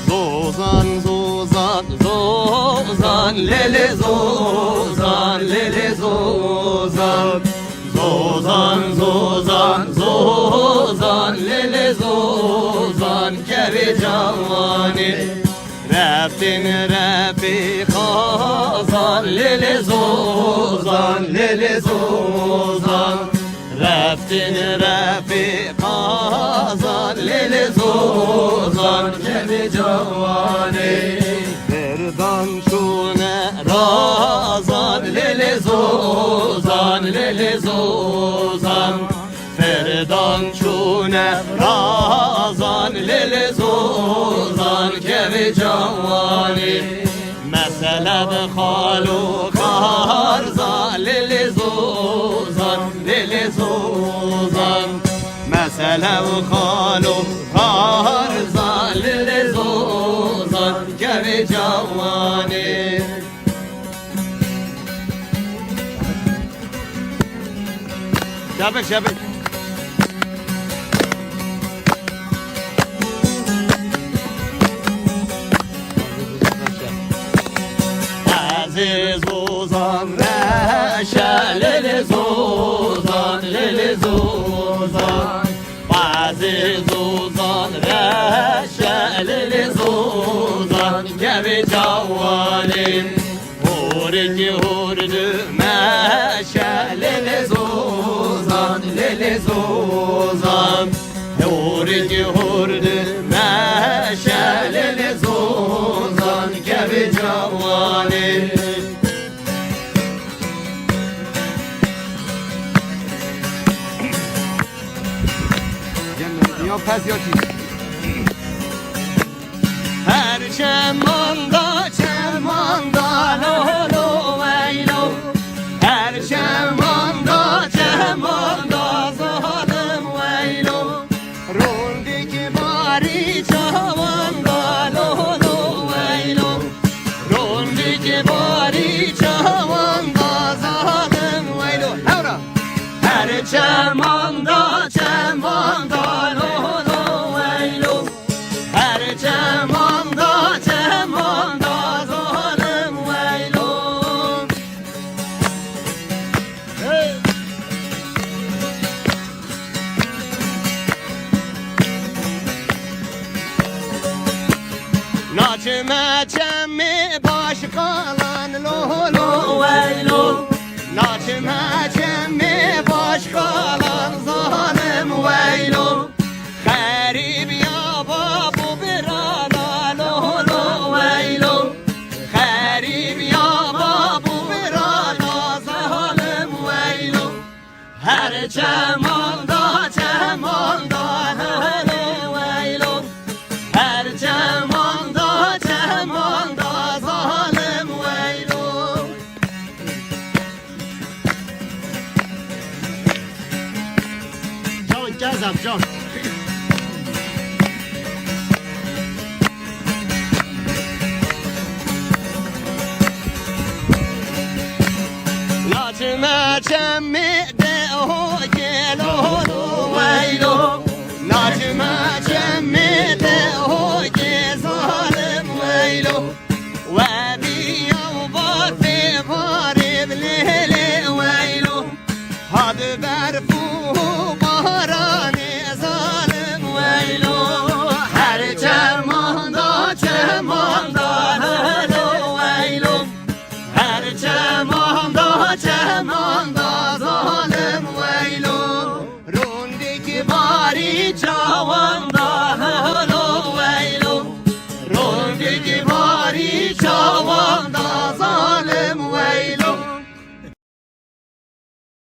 Zozan, zozan, zozan, lele zozan, lele zozan. Zozan, zozan, zozan, lele zozan, kevi cavani. Rabbin Rabbi kazan, lele zozan, lele zozan. Rabbin Rabbi kazan, lele zozan, kevi cavani. Verdan şune razan, lele zozan, lele zozan. Ferdan şune razan, lele zozan, kevi cavani. Mesele de halu karza, lele zozan, lele zozan. Mesele de halu karza, lele zozan, kevi cavani. Şabek şabek. Aziz uzan reşe, lele zozan, lele zozan. Aziz uzan reşe, lele zozan, kevi cavvalim. Hurki hurdu meşe, lele zozan, lele zozan. Hurki hurdu meşe, lele zozan, kevi cavvalim. Ya pes ya çiz. Her çemanda çemanda lo lo veylo. Her çemanda çemanda zalim veylo. Rondiki bari çavanda lo lo veylo. Rondiki bari çavanda zalim veylo. Her çemanda çemanda lo lo veylo. Her çemanda çemanda zalim veylo. Hey. Naçime çemmi baş kalan lo lo veylo. Naçime çemmi baş kalan zalim veylo. Garip ya babu birana lo lo veylo. Garip ya babu birana zalim veylo. Her çemanda çemanda hele veylo. Her çemanda çemanda zalim veylo. Can gezem can. Naçime çemmi de o gelo veylo.